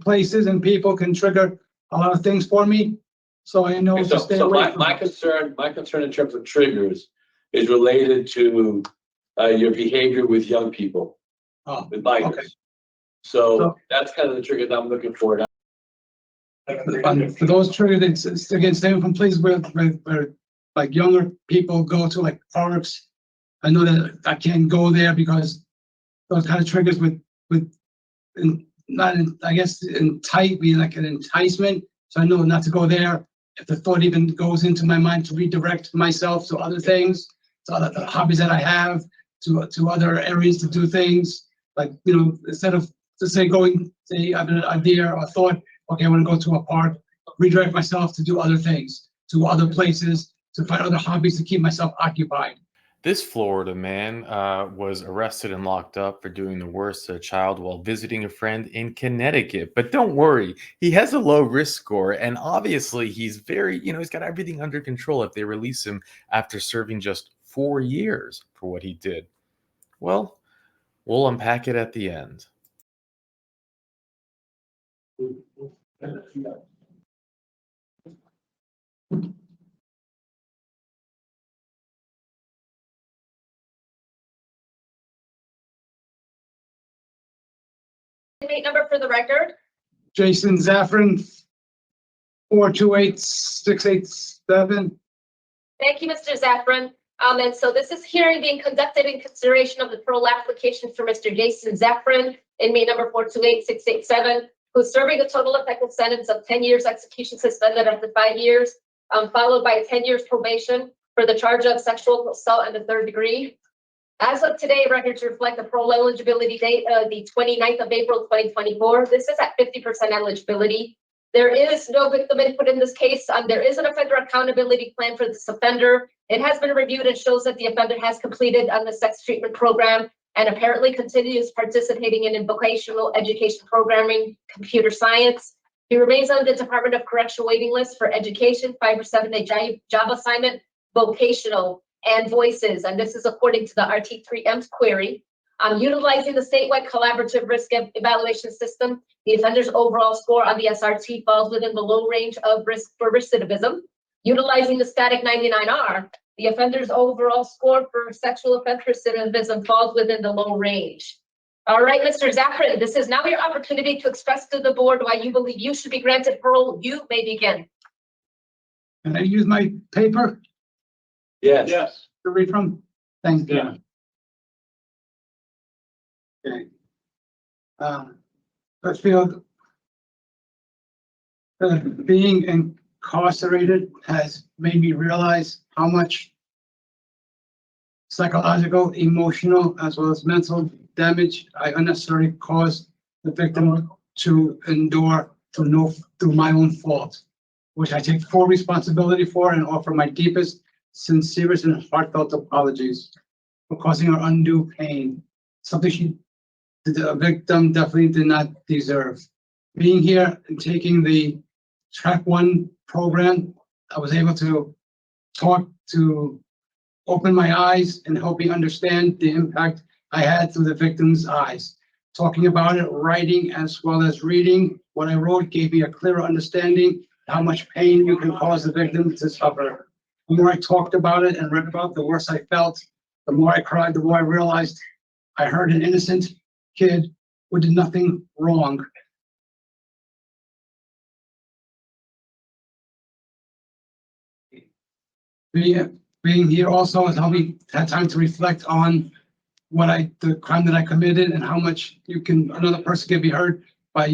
places and people can trigger a lot of things for me. So I know to stay away from my concern in terms of triggers is related to your behavior with young people, with bikers. Okay. So that's kind of the trigger that I'm looking for. For those triggers, it's again staying from places where like younger people go to, like parks. I know that I can't go there because those kind of triggers I guess be like an enticement. So I know not to go there. If the thought even goes into my mind, to redirect myself to other things, to other hobbies that I have, to other areas to do things. Like, instead of say I have an idea or a thought, okay, I want to go to a park, redirect myself to do other things, to other places, to find other hobbies to keep myself occupied. This Florida man was arrested and locked up for doing the worst to a child while visiting a friend in Connecticut. But don't worry, he has a low risk score, and obviously he's very, he's got everything under control if they release him after serving just 4 years for what he did. Well, we'll unpack it at the end. Inmate number for the record. Jason Zaffron, 428-687. Thank you, Mr. Zaffron. And so this is hearing being conducted in consideration of the parole application for Mr. Jason Zaffron, inmate number 428-687, who's serving a total effective sentence of 10 years execution suspended after 5 years, followed by 10 years probation for the charge of sexual assault in the 3rd degree. As of today, records reflect the parole eligibility date of the 29th of April, 2024. This is at 50% eligibility. There is no victim input in this case. There is an offender accountability plan for this offender. It has been reviewed and shows that the offender has completed on the sex treatment program and apparently continues participating in vocational education programming, computer science. He remains on the Department of Correction waiting list for education, 5 or 7-day job assignment, vocational, and voices. And this is according to the RT3M query. Utilizing the statewide collaborative risk evaluation system, the offender's overall score on the SRT falls within the low range of risk for recidivism. Utilizing the static 99R, the offender's overall score for sexual offense recidivism falls within the low range. All right, Mr. Zaffron, this is now your opportunity to express to the board why you believe you should be granted parole. You may begin. Can I use my paper Yes. to read from? Thank you. Yeah. Okay. Litchfield, being incarcerated has made me realize how much psychological, emotional, as well as mental damage I unnecessarily caused the victim to endure through my own fault, which I take full responsibility for and offer my deepest, sincerest, and heartfelt apologies for causing her undue pain, something the victim definitely did not deserve. Being here and taking the Track 1 program, I was able to open my eyes and help me understand the impact I had through the victim's eyes. Talking about it, writing as well as reading what I wrote gave me a clearer understanding how much pain you can cause the victim to suffer. The more I talked about it and read about it, the worse I felt. The more I cried, the more I realized I hurt an innocent kid who did nothing wrong. Being here also has helped me have time to reflect on the crime that I committed and how much another person can be hurt by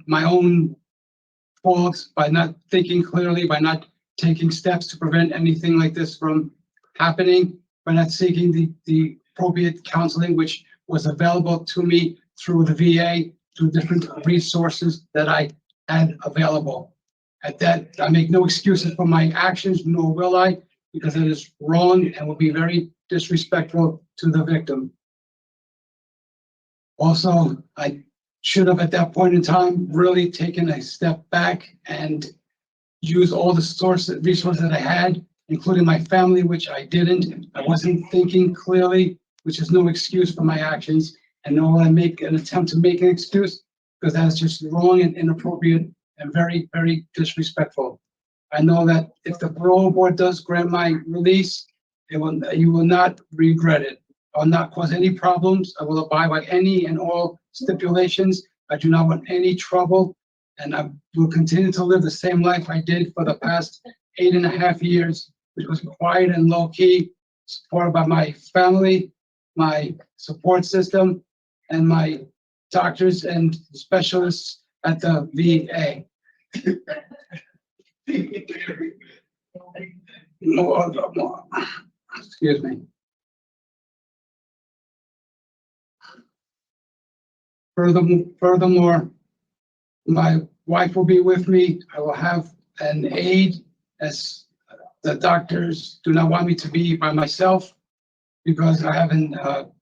my own faults, by not thinking clearly, by not taking steps to prevent anything like this from happening, by not seeking the appropriate counseling, which was available to me through the VA, through different resources that I had available. At that, I make no excuses for my actions, nor will I, because it is wrong and will be very disrespectful to the victim. Also, I should have at that point in time really taken a step back and used all the resources that I had, including my family, which I didn't. I wasn't thinking clearly, which is no excuse for my actions, and nor will I make an attempt to make an excuse, because that's just wrong and inappropriate and very, very disrespectful. I know that if the parole board does grant my release, you will not regret it. I'll not cause any problems. I will abide by any and all stipulations. I do not want any trouble, and I will continue to live the same life I did for the past 8.5 years, which was quiet and low key, supported by my family, my support system, and my doctors and specialists at the VA. Excuse me. Furthermore, my wife will be with me. I will have an aide, as the doctors do not want me to be by myself because I have an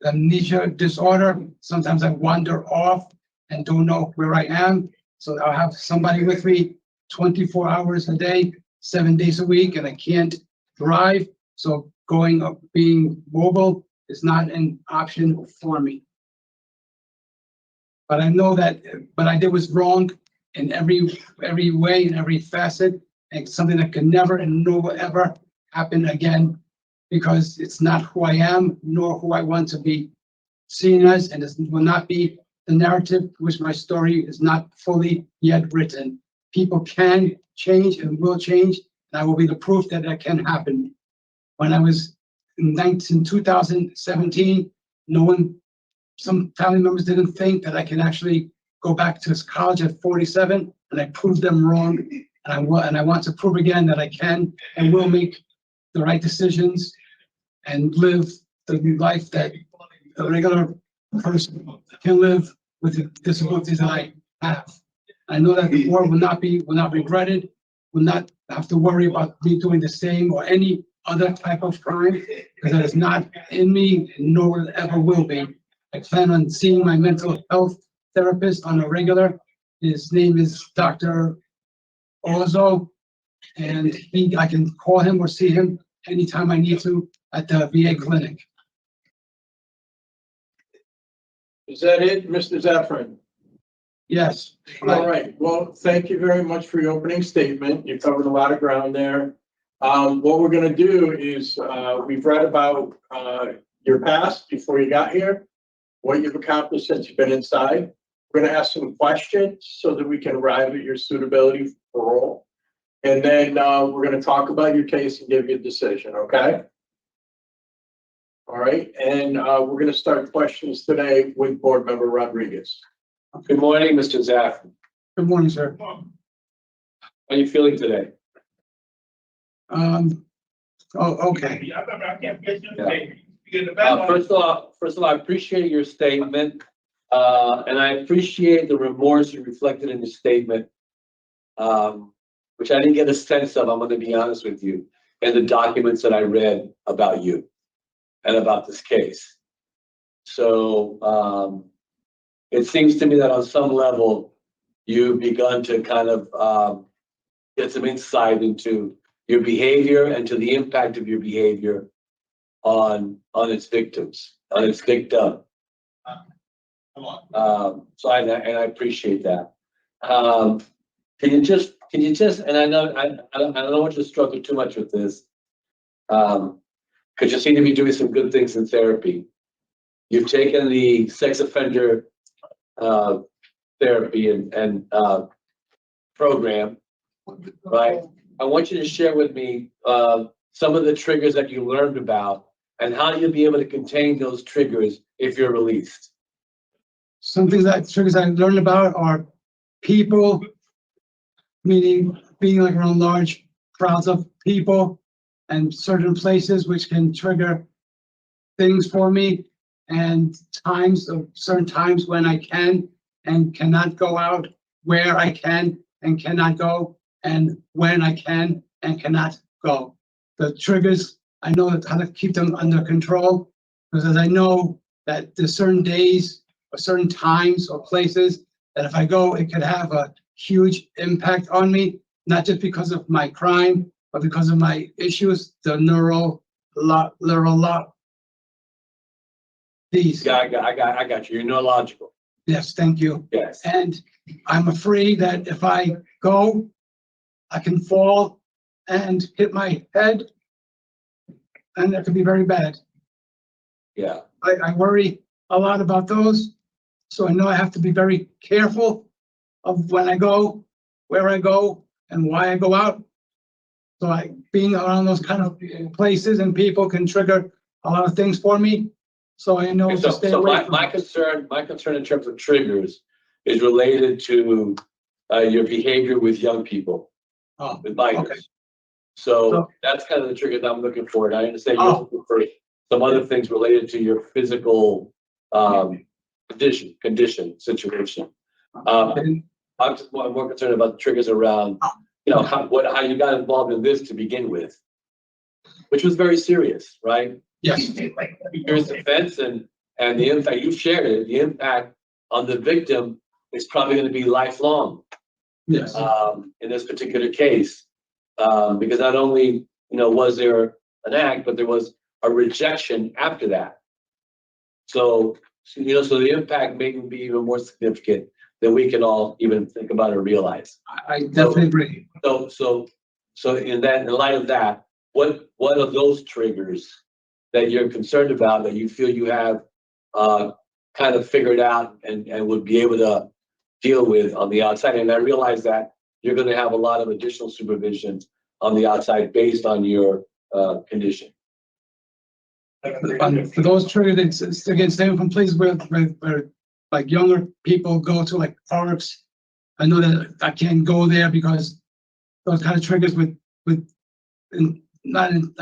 amnesia disorder. Sometimes I wander off and don't know where I am. So I'll have somebody with me 24 hours a day, 7 days a week, and I can't drive. So being mobile is not an option for me. But I know that what I did was wrong in every way, in every facet, and something that can never and nor will ever happen again, because it's not who I am, nor who I want to be seen as, and it will not be the narrative which my story is not fully yet written. People can change and will change, and I will be the proof that that can happen. When I was in 2017, some family members didn't think that I can actually go back to college at 47, and I proved them wrong. And I want to prove again that I can and will make the right decisions and live the life that a regular person can live with the disabilities that I have. I know that the board will not regret it, will not have to worry about me doing the same or any other type of crime, because that is not in me, nor will it ever will be. I plan on seeing my mental health therapist on a regular. His name is Dr. Ozo, and I can call him or see him anytime I need to at the VA clinic. Is that it, Mr. Zaffron? Yes. All right. Well, thank you very much for your opening statement. You covered a lot of ground there. What we're going to do is we've read about your past before you got here, what you've accomplished since you've been inside. We're going to ask some questions so that we can arrive at your suitability for parole. And then we're going to talk about your case and give you a decision, okay? All right. And we're going to start questions today with Board Member Rodriguez. Good morning, Mr. Zaffron. Good morning, sir. How are you feeling today? Okay. First of all, I appreciate your statement, and I appreciate the remorse you reflected in your statement, which I didn't get a sense of, I'm going to be honest with you, in the documents that I read about you and about this case. So it seems to me that on some level, you've begun to kind of get some insight into your behavior and to the impact of your behavior on its victims, on its victim. So I appreciate that. Can you just, and I don't want you to struggle too much with this, because you seem to be doing some good things in therapy. You've taken the sex offender therapy and program, right? I want you to share with me some of the triggers that you learned about, and how you'll be able to contain those triggers if you're released. Some triggers I learned about are people, meaning being like around large crowds of people and certain places which can trigger things for me, and certain times when I can and cannot go out, where I can and cannot go, and when I can and cannot go. The triggers, I know how to keep them under control, because as I know that there's certain days or certain times or places that if I go, it could have a huge impact on me, not just because of my crime, but because of my issues, the these. Yeah, I got you. You're neurological. Yes, thank you. Yes. And I'm afraid that if I go, I can fall and hit my head, and that could be very bad. Yeah, I worry a lot about those, so I know I have to be very careful of when I go, where I go, and why I go out. So being around those kind of places and people can trigger a lot of things for me. So I know to stay so away my, from. my concern in terms of triggers is related to your behavior with young people, Oh, with minors. okay. So that's kind of the trigger that I'm looking for. And I understand you're Oh. looking for some other things related to your physical condition situation. And I'm more concerned about the triggers around, how you got involved in this to begin with, which was very serious, right? yes, Serious offense and the impact, you've shared it, the impact on the victim is probably going to be lifelong yes. in this particular case. Because not only, was there an act, but there was a rejection after that. So the impact may be even more significant than we can all even think about or realize. I definitely agree. So in light of that, what are those triggers that you're concerned about that you feel you have kind of figured out and would be able to deal with on the outside? And I realize that you're going to have a lot of additional supervision on the outside based on your condition. For those triggers, it's again, staying from places where like younger people go to, like parks. I know that I can't go there because those kind of triggers I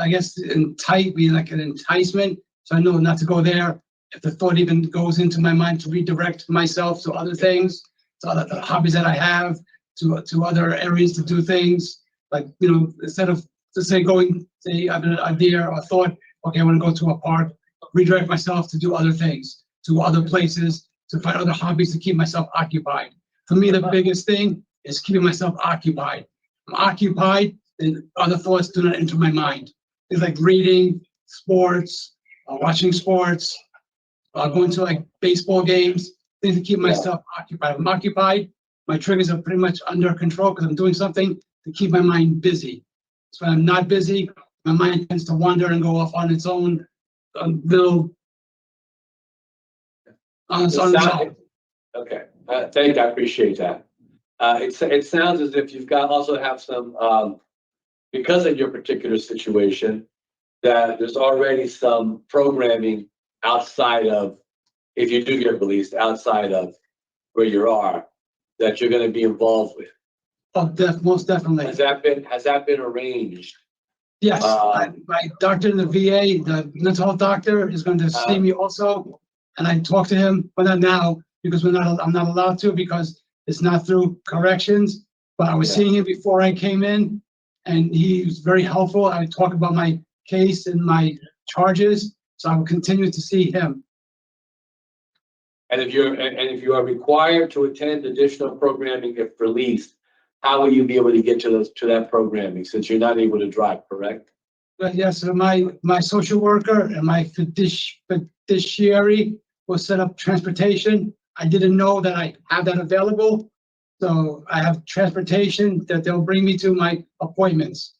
guess be like an enticement. So I know not to go there. If the thought even goes into my mind, to redirect myself to other things, to other hobbies that I have, to other areas to do things. Like, instead of, say I have an idea or a thought, okay, I want to go to a park, redirect myself to do other things, to other places, to find other hobbies to keep myself occupied. For me, the biggest thing is keeping myself occupied. I'm occupied, and other thoughts do not enter my mind. Things like reading, sports, watching sports, going to like baseball games, things to keep myself occupied. If I'm occupied, my triggers are pretty much under control because I'm doing something to keep my mind busy. So when I'm not busy, my mind tends to wander and go off on its own little. On its own. Okay, thank you. I appreciate that. It sounds as if you've also have some, because of your particular situation, that there's already some programming outside of, if you do get released, outside of where you are, that you're going to be involved with. Oh, most definitely. Has that been arranged? Yes, my doctor in the VA, the mental health doctor, is going to see me also, and I talked to him, but not now because I'm not allowed to because it's not through corrections. But I was seeing him before I came in, and he was very helpful. I talked about my case and my charges, so I will continue to see him. And if you are required to attend additional programming if released, how will you be able to get to that programming since you're not able to drive, correct? But yes, so my social worker and my fiduciary will set up transportation. I didn't know that I have that available. So I have transportation that they'll bring me to my appointments.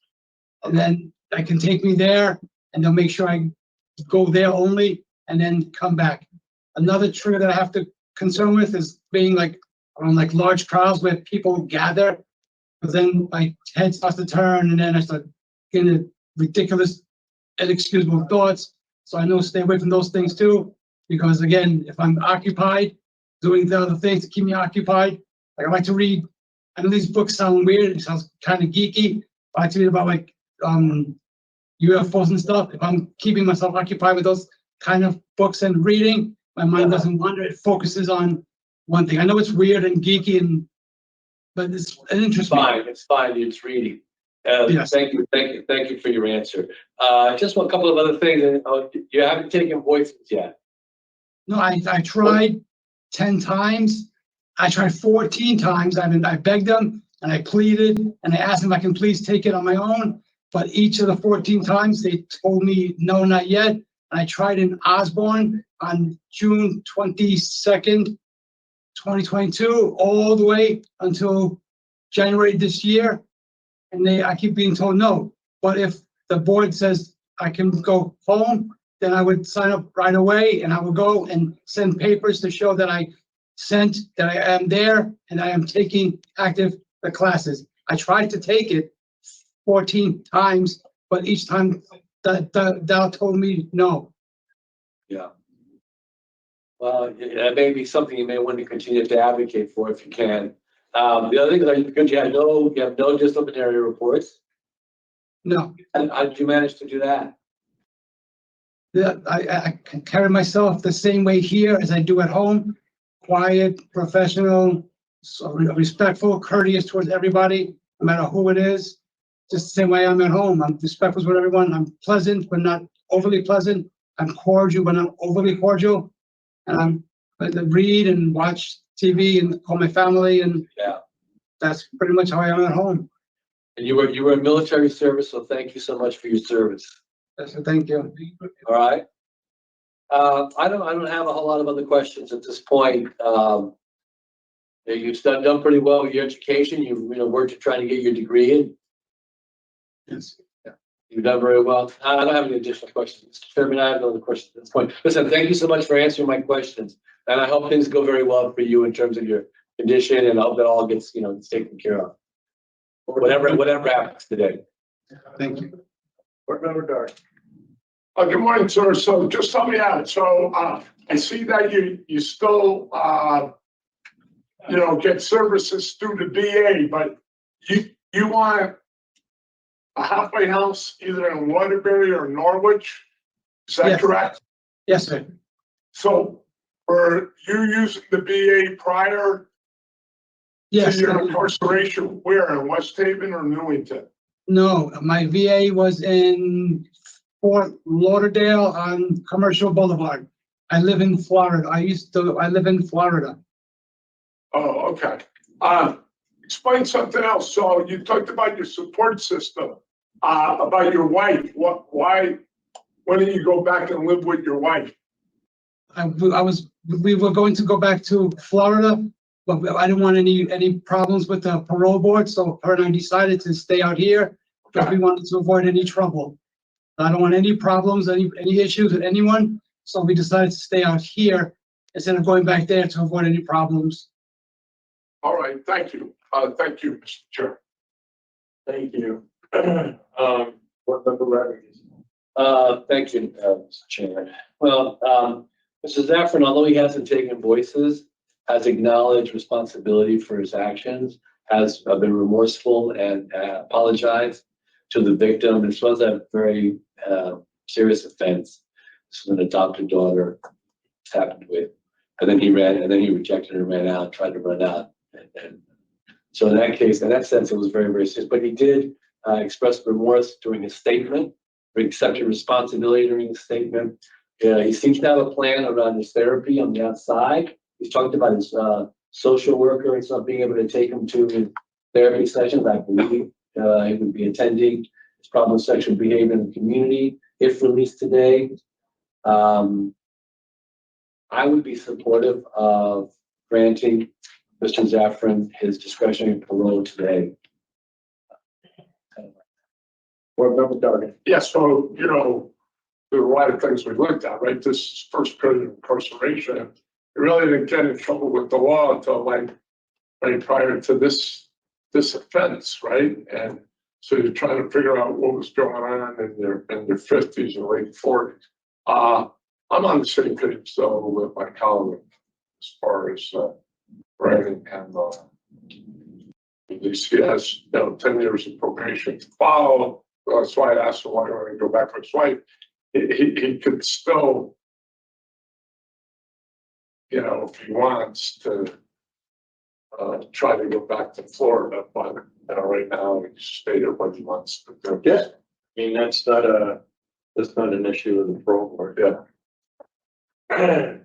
And then I can take me there and they'll make sure I go there only and then come back. Another trigger that I have to concern with is being like around like large crowds where people gather. But then my head starts to turn and then I start getting ridiculous, inexcusable thoughts. So I know to stay away from those things too. Because again, if I'm occupied, doing the other things to keep me occupied, like I like to read. I know these books sound weird, it sounds kind of geeky. I like to read about like UFOs and stuff. If I'm keeping myself occupied with those kind of books and reading, my mind doesn't wander. It focuses on one thing. I know it's weird and geeky, but it interests me. It's fine. It's reading. Yes. Thank you for your answer. Just a couple of other things. You haven't taken voices yet. No, I tried 10 times. I tried 14 times. I begged them and I pleaded and I asked them if I can please take it on my own. But each of the 14 times they told me no, not yet. And I tried in Osborne on June 22nd. 2022 all the way until January this year. And I keep being told no. But if the board says I can go home, then I would sign up right away and I will go and send papers to show that I am there and I am taking active the classes. I tried to take it 14 times, but each time Dow told me no. Yeah. Well, that may be something you may want to continue to advocate for if you can. The other thing is because you have no disciplinary reports. No. And how did you manage to do that? I can carry myself the same way here as I do at home. Quiet, professional, respectful, courteous towards everybody, no matter who it is. Just the same way I'm at home. I'm respectful with everyone. I'm pleasant, but not overly pleasant. I'm cordial, but not overly cordial. And I read and watch TV and call my family, and Yeah. that's pretty much how I am at home. And you were in military service, so thank you so much for your service. So thank you. All right. I don't have a whole lot of other questions at this point. You've done pretty well with your education. You've worked to try to get your degree in. Yes. You've done very well. I don't have any additional questions. Mr. Chairman, I have no other questions at this point. Listen, thank you so much for answering my questions. And I hope things go very well for you in terms of your condition, and I hope that all gets, taken care of. Whatever happens today. Thank you. Board Member Dark. Good morning, sir. So just help me out. So I see that you still get services through the VA, but you want a halfway house either in Waterbury or Norwich. Is that Yes. correct? Yes, sir. So were you using the VA prior Yes. to your incarceration? Where, in West Haven or Newington? No, my VA was in Fort Lauderdale on Commercial Boulevard. I live in Florida. I live in Florida. Oh, okay. Explain something else. So you talked about your support system, about your wife. Why didn't you go back and live with your wife? We were going to go back to Florida, but I didn't want any problems with the parole board, so her and I decided to stay out here because we wanted to avoid any trouble. I don't want any problems, any issues with anyone, so we decided to stay out here instead of going back there to avoid any problems. All right, thank you. Thank you, Mr. Chair. Thank you. Board Member Rodriguez. Thank you, Mr. Chairman. Well, Mr. Zaffron, although he hasn't taken voices, has acknowledged responsibility for his actions, has been remorseful and apologized to the victim. This was a very serious offense. This was an adopted daughter it's happened with. And then he rejected her and ran out, tried to run out. And so in that sense, it was very, very serious. But he did express remorse during his statement, or accepted responsibility during his statement. He seems to have a plan around his therapy on the outside. He's talked about his social worker and stuff being able to take him to his therapy sessions. I believe he would be attending his problem with sexual behavior in the community if released today. I would be supportive of granting Mr. Zaffron his discretionary parole today. Board Member Dargan. Yes, so, there were a lot of things we looked at, right? This first period of incarceration, you really didn't get in trouble with the law until right prior to this offense, right? And so you're trying to figure out what was going on in your 50s and late 40s. I'm on the same page though with my colleague as far as writing, and at least he has 10 years of probation to follow. That's why I asked him why he wanted to go back with his wife. He could still, if he wants to try to go back to Florida, but right now he stated what he wants to do. Yeah, I mean that's not an issue with the parole board. Yeah.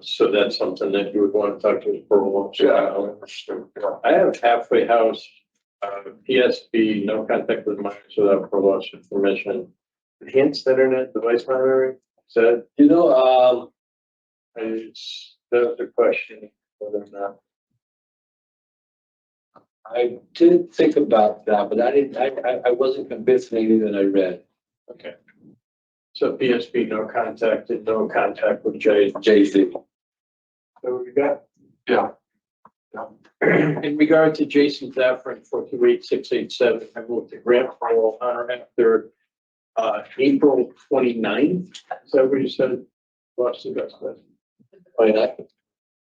So that's something that you would want to talk to the parole officer. Yeah, I understand. Yeah. I have a halfway house, PSB, no contact with minors without parole officer permission. Enhanced internet device monitoring, said, You know, that's the question. whether or not. I did think about that, but I wasn't convinced of anything that I read. Okay. So PSP, no contact with Jay-Z. So we got, Yeah. in regard to Jason Zaffron, 428687, I moved to grant parole on or after April 29th. Is that what you said? Lost the best bet.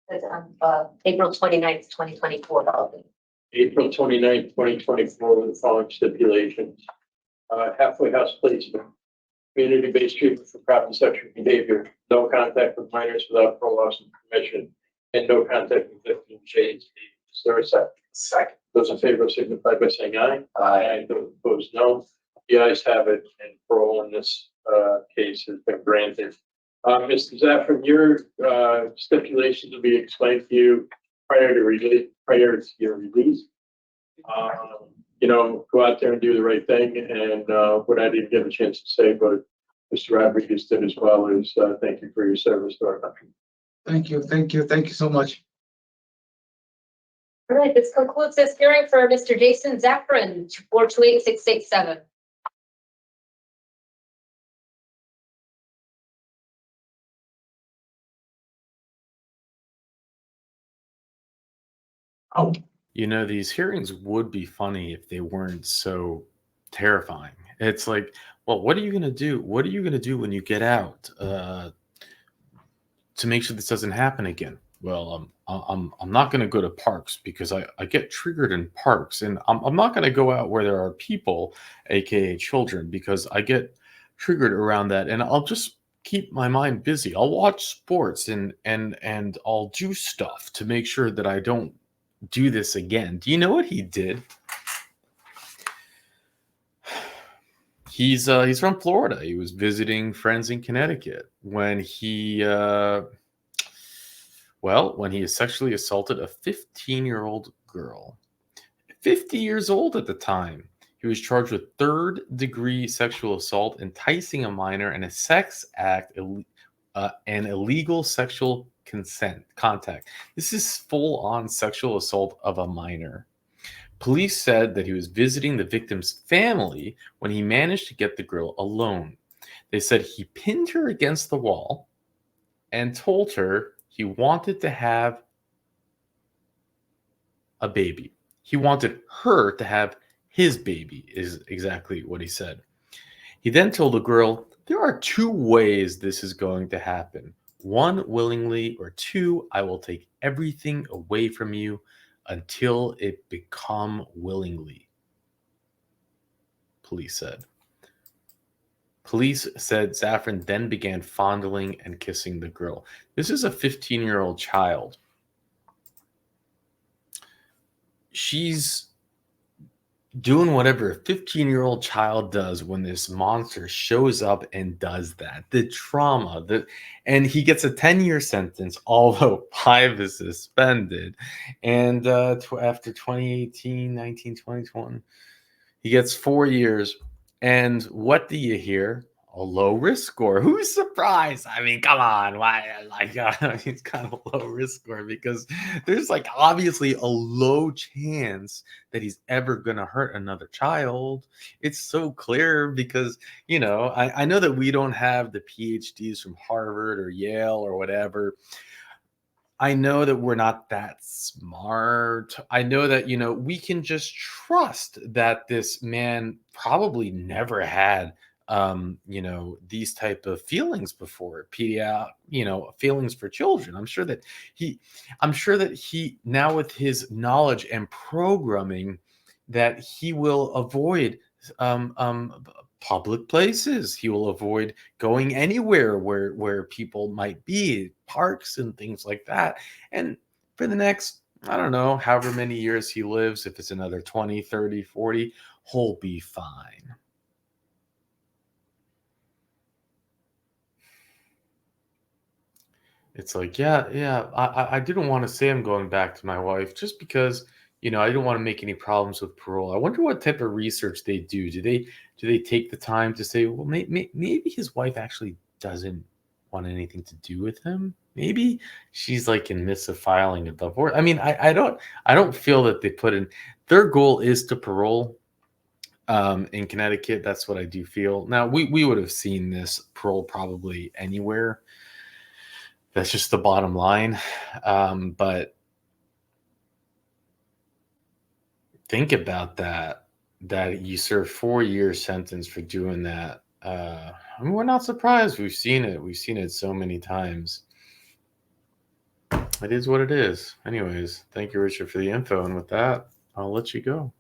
That's April 29th, 2024. April 29th, 2024, with the following stipulations. Halfway house placement, community-based treatment for proper sexual behavior, no contact with minors without parole officer permission, and no contact with victim J's. Is there a second? Second. Those in favor signify by saying aye. Aye. Those opposed, no. The ayes have it, and parole in this case has been granted. Mr. Zaffron, your stipulations will be explained to you prior to your release. You know, go out there and do the right thing, and what I didn't get a chance to say, but Mr. Rodriguez did as well, is thank you for your service to our country. Thank you so much. All right, this concludes this hearing for Mr. Jason Zaffron, 428-687. Oh, You know, these hearings would be funny if they weren't so terrifying. It's like, well, what are you going to do? What are you going to do when you get out to make sure this doesn't happen again? Well, I'm not going to go to parks because I get triggered in parks, and I'm not going to go out where there are people, aka children, because I get triggered around that, and I'll just keep my mind busy. I'll watch sports and I'll do stuff to make sure that I don't do this again. Do you know what he did? He's from Florida. He was visiting friends in Connecticut when he when he sexually assaulted a 15-year-old girl. 50 years old at the time. He was charged with third-degree sexual assault, enticing a minor, and a sex act, and illegal sexual contact. This is full-on sexual assault of a minor. Police said that he was visiting the victim's family when he managed to get the girl alone. They said he pinned her against the wall and told her he wanted to have a baby. He wanted her to have his baby, is exactly what he said. He then told the girl, there are two ways this is going to happen. One, willingly, or two, I will take everything away from you until it become willingly, police said. Police said Zaffron then began fondling and kissing the girl. This is a 15-year-old child. She's doing whatever a 15-year-old child does when this monster shows up and does that. The trauma, and he gets a 10-year sentence, although 5 is suspended. And after 2018, 19, 2021, he gets 4 years. And what do you hear? A low risk score. Who's surprised? I mean, come on. Why? It's kind of a low risk score because there's like obviously a low chance that he's ever going to hurt another child. It's so clear because, you know, I know that we don't have the PhDs from Harvard or Yale or whatever. I know that we're not that smart. I know that, you know, we can just trust that this man probably never had you know, these type of feelings before, you know, feelings for children. I'm sure that he now, with his knowledge and programming, that he will avoid public places. He will avoid going anywhere where people might be, parks and things like that. And for the next, I don't know, however many years he lives, if it's another 20, 30, 40, he'll be fine. It's like, yeah. I didn't want to say I'm going back to my wife just because, you know, I didn't want to make any problems with parole. I wonder what type of research they do. Do they take the time to say, well, maybe his wife actually doesn't want anything to do with him. Maybe she's like in midst of filing a divorce. I mean, I don't feel that they put in their goal is to parole in Connecticut. That's what I do feel. Now we would have seen this parole probably anywhere. That's just the bottom line. But think about that you serve 4-year sentence for doing that. I mean, we're not surprised. We've seen it so many times. It is what it is. Anyways, thank you, Richard, for the info, and with that, I'll let you go.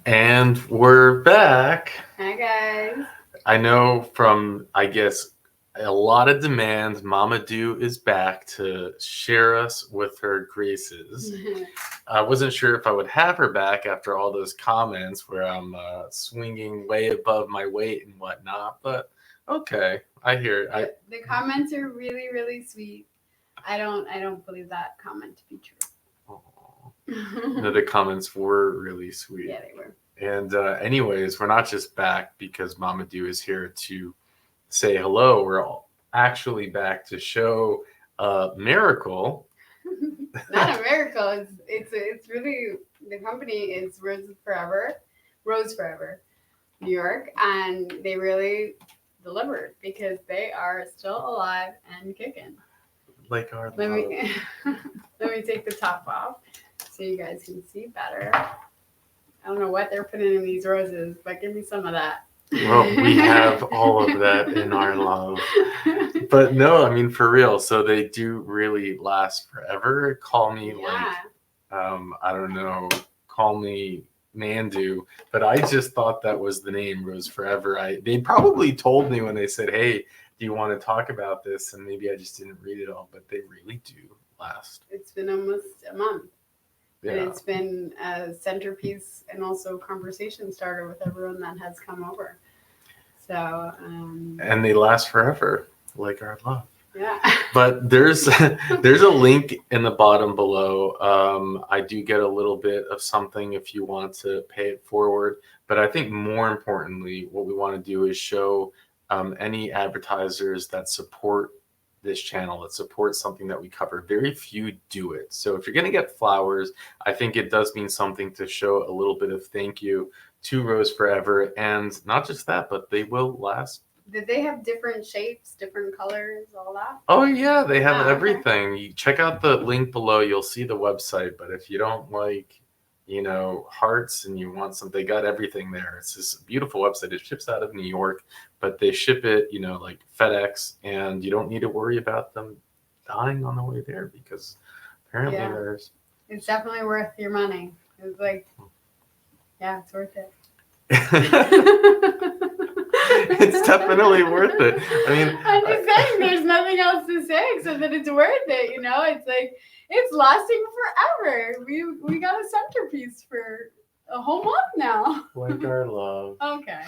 And we're back. Hi, guys. I know from, I guess, a lot of demand, Mama Do is back to share us with her graces. I wasn't sure if I would have her back after all those comments where I'm swinging way above my weight and whatnot, but okay, I hear it. The comments are really, really sweet. I don't believe that comment to be true. No, the comments were really sweet. Yeah, they were. And anyways, we're not just back because Mama Do is here to say hello. We're all actually back to show a miracle. Not a miracle. It's really, the company is Rose Forever, New York, and they really delivered because they are still alive and kicking. Like our Let me take the top off so you guys can see better. I don't know what they're putting in these roses, but give me some of that. Well, we have all of that in our love. But no, I mean, for real. So they do really last forever. Call me like, I don't know, call me Mandoo. But I just thought that was the name, Rose Forever. They probably told me when they said, hey, do you want to talk about this? And maybe I just didn't read it all, but they really do last. It's been almost a month. Yeah. And it's been a centerpiece and also conversation starter with everyone that has come over. So, and they last forever, like our love. yeah. But there's a link in the bottom below. I do get a little bit of something if you want to pay it forward. But I think more importantly, what we want to do is show any advertisers that support this channel, that support something that we cover. Very few do it. So if you're going to get flowers, I think it does mean something to show a little bit of thank you to Rose Forever. And not just that, but they will last. Did they have different shapes, different colors, all that? Oh yeah, they have okay. everything. You check out the link below, you'll see the website. But if you don't like, hearts and you want some, they got everything there. It's this beautiful website. It ships out of New York, but they ship it, like FedEx, and you don't need to worry about them dying on the way there because apparently there's. It's definitely worth your money. It's like, yeah, it's worth it. It's definitely worth it. I mean, I'm just saying, there's nothing else to say except that it's worth it. It's like it's lasting forever. We got a centerpiece for a whole month now. like our love. Okay.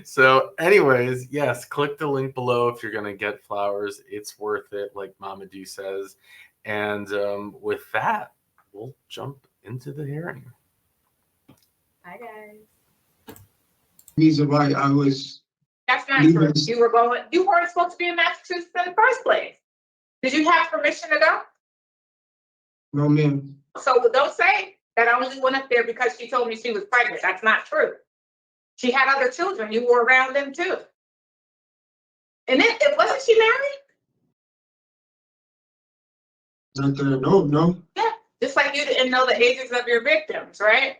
So, anyways, yes, click the link below if you're gonna get flowers. It's worth it, like Mama Do says. And with that, we'll jump into the hearing. Hi guys. Reason why I was. That's not true. You weren't supposed to be in Massachusetts in the first place. Did you have permission to go? No, ma'am. So don't say that I only went up there because she told me she was pregnant. That's not true. She had other children. You were around them too. And then, wasn't she married? Not that I know, no. Yeah. Just like you didn't know the ages of your victims, right?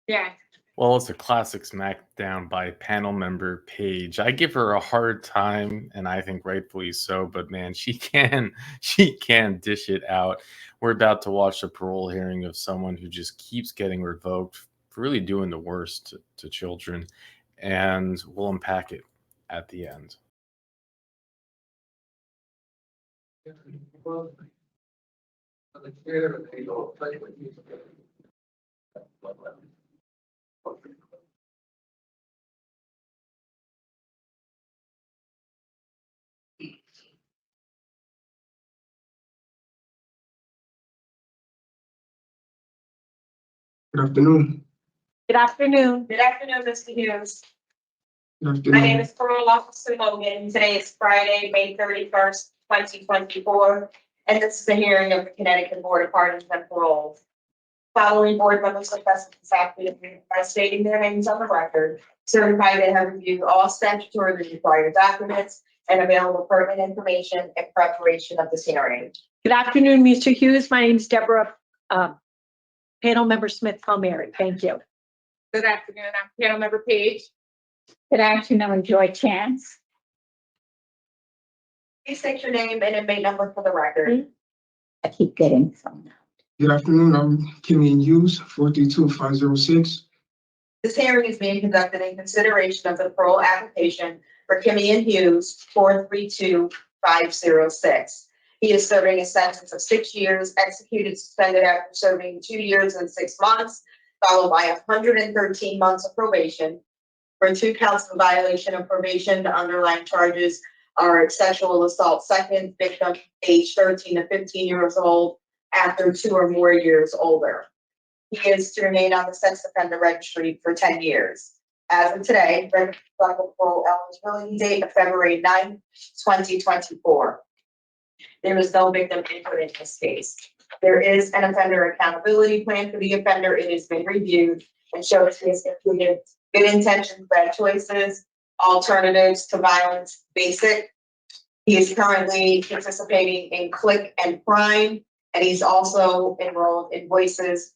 Yeah. Well, it's a classic smackdown by panel member Paige. I give her a hard time, and I think rightfully so, but man, she can dish it out. We're about to watch a parole hearing of someone who just keeps getting revoked for really doing the worst to children, and we'll unpack it at the end. Good afternoon. Good afternoon. Good afternoon, Mr. Hughes. My name is Parole Officer Logan. Today is Friday, May 31st, 2024, and this is a hearing of the Connecticut Board of Pardons and Parole. Following board members requested this afternoon by stating their names on the record, certify they have reviewed all statutorily required documents and available pertinent information in preparation of this hearing. Good afternoon, Mr. Hughes. My name is Deborah, panel member Smith Palmieri. Thank you. Good afternoon, I'm panel member Page. Good afternoon, Joy Chance. Please state your name and inmate number for the record. I keep getting some. Good afternoon, I'm Kimion H 432-506. This hearing is being conducted in consideration of the parole application for Kimion Hughes 432-506. He is serving a sentence of 6 years, executed suspended after serving 2 years and 6 months, followed by 113 months of probation. For 2 counts of violation of probation, the underlying charges are sexual assault second victim, age 13 to 15 years old, after 2 or more years older. He is to remain on the sex offender registry for 10 years. As of today, parole eligibility date of February 9th, 2024. There is no victim input in this case. There is an offender accountability plan for the offender. It has been reviewed and shows he has included good intentions, bad choices, alternatives to violence, basic. He is currently participating in Click and Crime, and he's also enrolled in Voices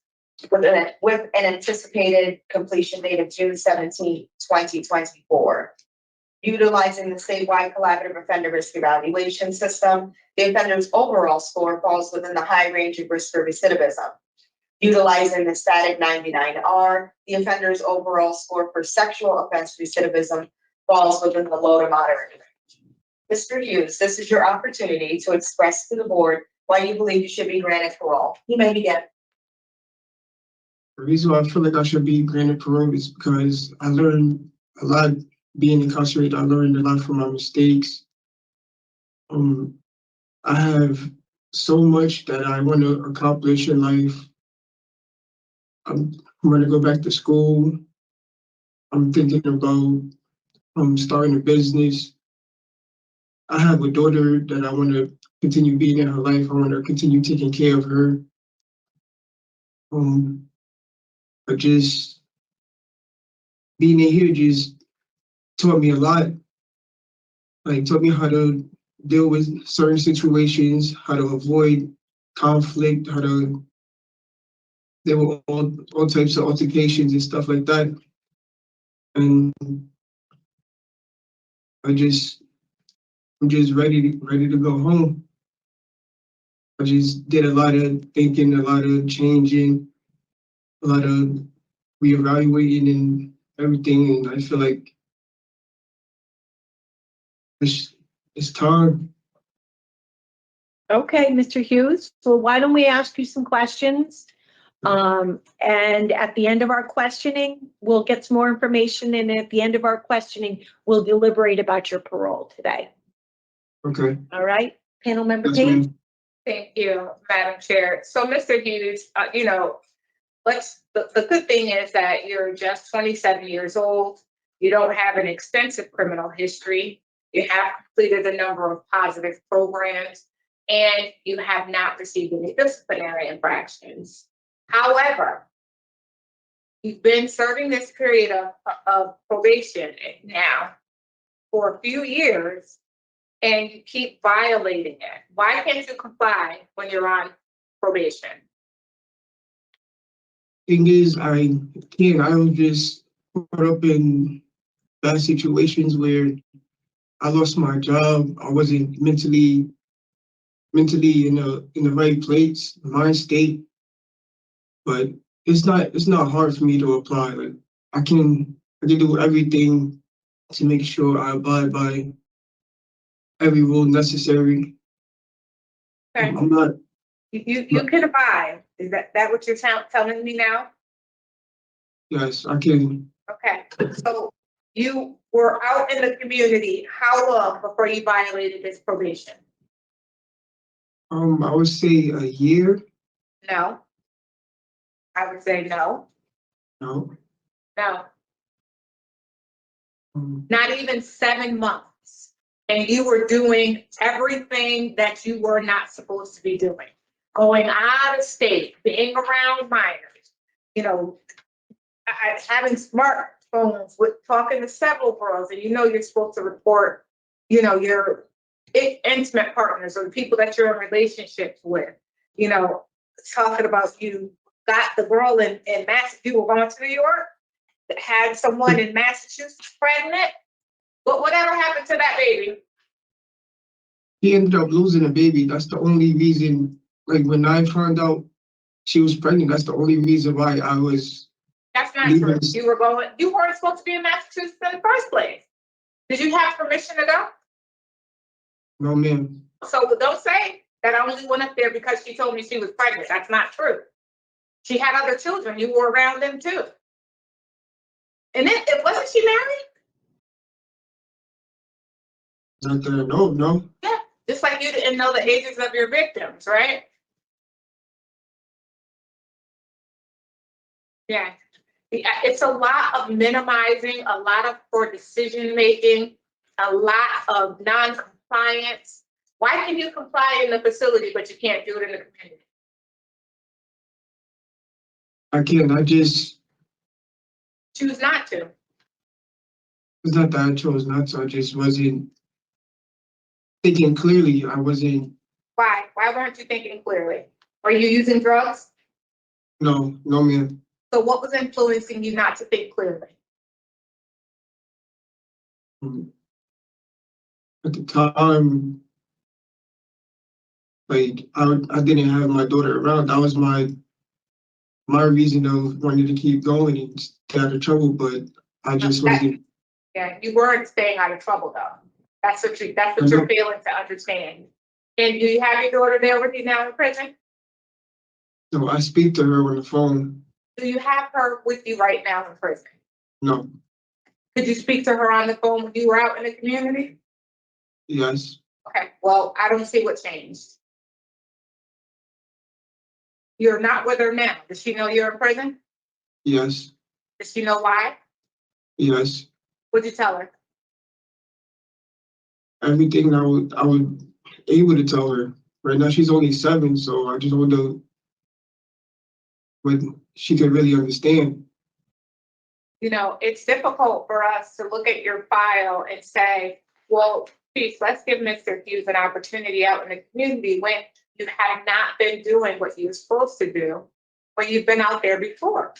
with an anticipated completion date of June 17, 2024. Utilizing the statewide collaborative offender risk evaluation system, the offender's overall score falls within the high range of risk for recidivism. Utilizing the static 99R, the offender's overall score for sexual offense recidivism falls within the low to moderate range. Mr. Hughes, this is your opportunity to express to the board why you believe you should be granted parole. You may begin. The reason why I feel like I should be granted parole is because I learned a lot being incarcerated. I learned a lot from my mistakes. I have so much that I want to accomplish in life. I'm going to go back to school. I'm thinking about starting a business. I have a daughter that I want to continue being in her life. I want to continue taking care of her. But just being in here just taught me a lot. Like taught me how to deal with certain situations, how to avoid conflict, how to deal with all types of altercations and stuff like that. And I'm just ready to go home. I just did a lot of thinking, a lot of changing, a lot of reevaluating and everything, and I feel like it's time. Okay, Mr. Hughes. So why don't we ask you some questions? And at the end of our questioning, we'll get some more information. And at the end of our questioning, we'll deliberate about your parole today. Okay. All right, panel member Yes, Page. ma'am. Thank you, Madam Chair. So, Mr. Hughes, the good thing is that you're just 27 years old. You don't have an extensive criminal history. You have completed a number of positive programs, and you have not received any disciplinary infractions. However, you've been serving this period of probation now for a few years, and you keep violating it. Why can't you comply when you're on probation? Thing is, I can't. I was just caught up in bad situations where I lost my job. I wasn't mentally in the right place, mind state. But it's not hard for me to apply. Like I can do everything to make sure I abide by every rule necessary. Okay. I'm not. You can abide. Is that what you're telling me now? Yes, I can. Okay. So you were out in the community how long before you violated this probation? I would say a year. No. I would say no. No. No. not even 7 months. And you were doing everything that you were not supposed to be doing. Going out of state, being around minors, you know, having smartphones, with talking to several girls, and you know you're supposed to report, you know, your intimate partners or the people that you're in relationships with, you know, talking about you got the girl in Massachusetts, you were going to New York, that had someone in Massachusetts pregnant. But whatever happened to that baby? He ended up losing a baby. That's the only reason, like when I found out she was pregnant, that's the only reason why I was. That's not leaving. true. You weren't supposed to be in Massachusetts in the first place. Did you have permission to go? No, ma'am. So don't say that I only went up there because she told me she was pregnant. That's not true. She had other children. You were around them too. And then, wasn't she married? Not that I know, no. Yeah, just like you didn't know the ages of your victims, right? Yeah. It's a lot of minimizing, a lot of poor decision making, a lot of non-compliance. Why can you comply in the facility, but you can't do it in the community? I can't. I just, Choose not to. it's not that I chose not to. I just wasn't thinking clearly. I wasn't, Why? Why weren't you thinking clearly? Were you using drugs? no, ma'am. So what was influencing you not to think clearly? At the time, like I didn't have my daughter around. That was my reason of wanting to keep going and stay out of trouble, but I just wasn't. Yeah, you weren't staying out of trouble though. That's what you're failing to understand. And do you have your daughter there with you now in prison? No, I speak to her on the phone. Do you have her with you right now in prison? No. Could you speak to her on the phone when you were out in the community? Yes. Okay, well, I don't see what changed. You're not with her now. Does she know you're in prison? Yes. Does she know why? Yes. What'd you tell her? Everything I would able to tell her. Right now she's only 7, so I just want to what she could really understand. You know, it's difficult for us to look at your file and say, well, please, let's give Mr. Hughes an opportunity out in the community when you have not been doing what you're supposed to do when you've been out there before.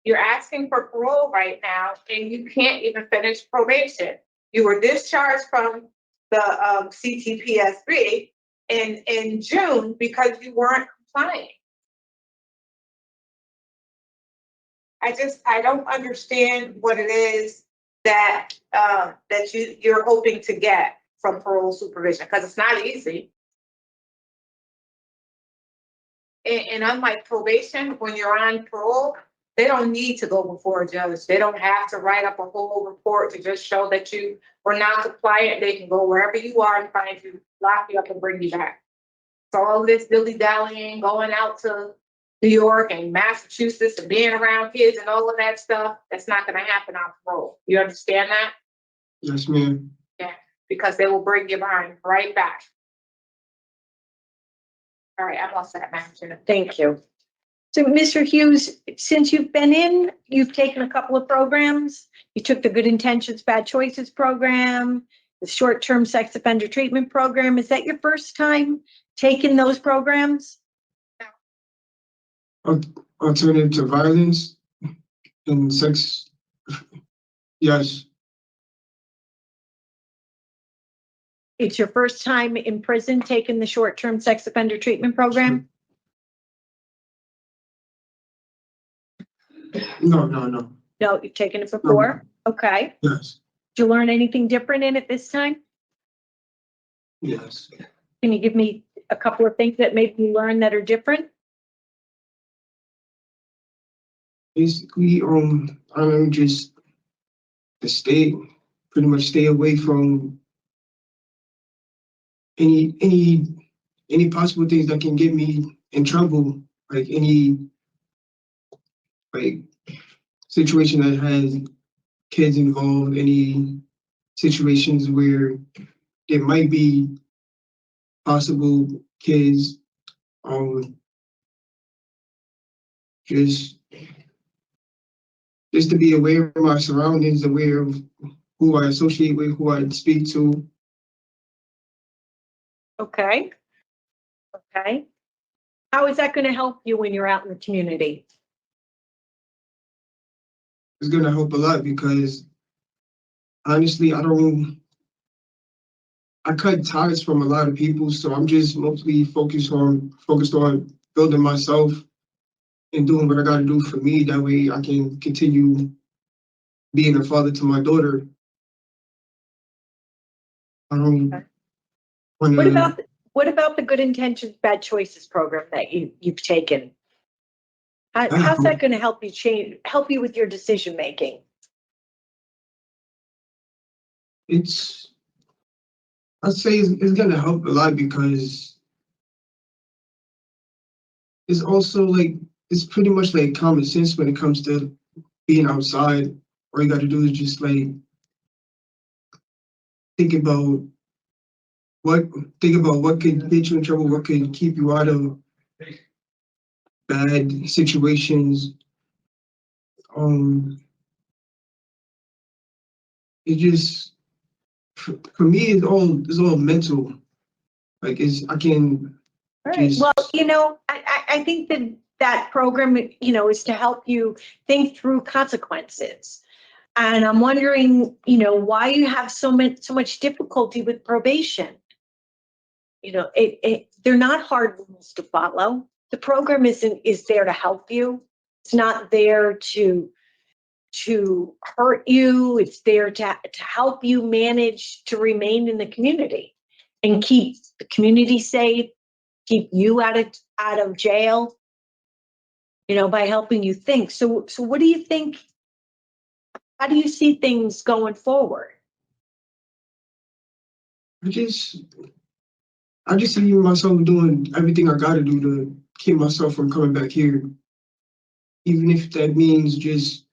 You're asking for parole right now and you can't even finish probation. You were discharged from the CTPSB in June because you weren't complying. I don't understand what it is that you're hoping to get from parole supervision, because it's not easy. And unlike probation, when you're on parole, they don't need to go before a judge. They don't have to write up a whole report to just show that you were not compliant. They can go wherever you are and find you, lock you up, and bring you back. So all this dilly-dallying, going out to New York and Massachusetts and being around kids and all of that stuff, that's not going to happen on parole. You understand that? Yes, ma'am. Yeah, because they will bring you behind right back. All right, I'm all set, Madam Chair. Thank you. So, Mr. Hughes, since you've been in, you've taken a couple of programs. You took the Good Intentions, Bad Choices program, the short-term sex offender treatment program. Is that your first time taking those programs? Alternative to violence and sex. Yes. It's your first time in prison taking the short-term sex offender treatment program? No. No, you've taken it before? Okay. Yes. Did you learn anything different in it this time? Yes. Can you give me a couple of things that made you learn that are different? Basically, I learned just to pretty much stay away from any possible things that can get me in trouble, like any situation that kids involved, any situations where there might be possible kids, just to be aware of my surroundings, aware of who I associate with, who I speak to. Okay. Okay. How is that going to help you when you're out in the community? It's gonna help a lot because honestly, I cut ties from a lot of people, so I'm just mostly focused on building myself and doing what I gotta do for me. That way I can continue being a father to my daughter. I don't What wanna, about what about the Good Intentions, Bad Choices program that you've taken? How's that going to help you with your decision making? I'd say it's gonna help a lot because it's also like, it's pretty much like common sense when it comes to being outside. All you gotta do is just like think about what could get you in trouble, what could keep you out of bad situations. It just for me it's all mental. Like I can All right. just Well, I think that program, is to help you think through consequences. And I'm wondering, why you have so much difficulty with probation. They're not hard rules to follow. The program is there to help you. It's not there to hurt you. It's there to help you manage to remain in the community and keep the community safe, keep you out of jail, by helping you think. So what do you think? How do you see things going forward? I just see myself doing everything I gotta do to keep myself from coming back here. Even if that means just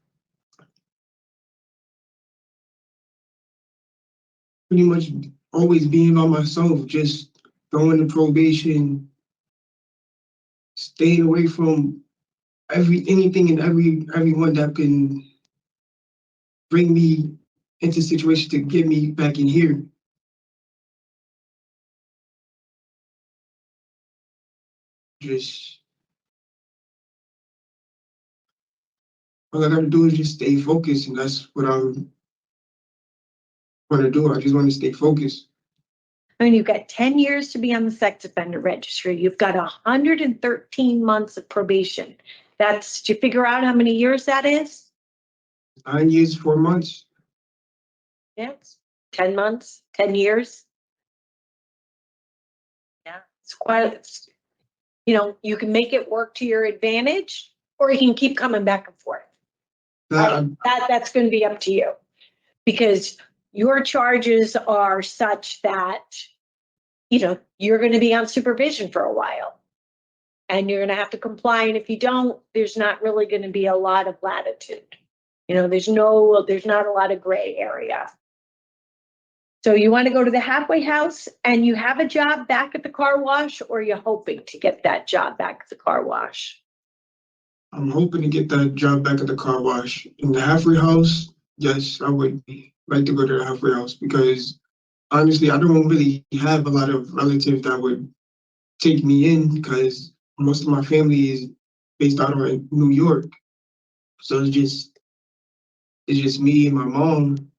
pretty much always being by myself, just going to probation, staying away from anything and everyone that can bring me into situations to get me back in here. Just all I gotta do is just stay focused, and that's what I'm gonna do. I just want to stay focused. I mean, you've got 10 years to be on the sex offender registry. You've got 113 months of probation. Did you figure out how many years that is? 9 years, 4 months. Yes. 10 months, 10 years. Yeah, it's quite, you can make it work to your advantage, or you can keep coming back and forth. That, That's going to be up to you, because your charges are such that, you're going to be on supervision for a while, and you're going to have to comply. And if you don't, there's not really going to be a lot of latitude. There's not a lot of gray area. So you want to go to the halfway house, and you have a job back at the car wash, or you're hoping to get that job back at the car wash? I'm hoping to get that job back at the car wash. In the halfway house, yes, I would like to go to the halfway house because honestly, I don't really have a lot of relatives that would take me in because most of my family is based out of New York. So it's just me and my mom.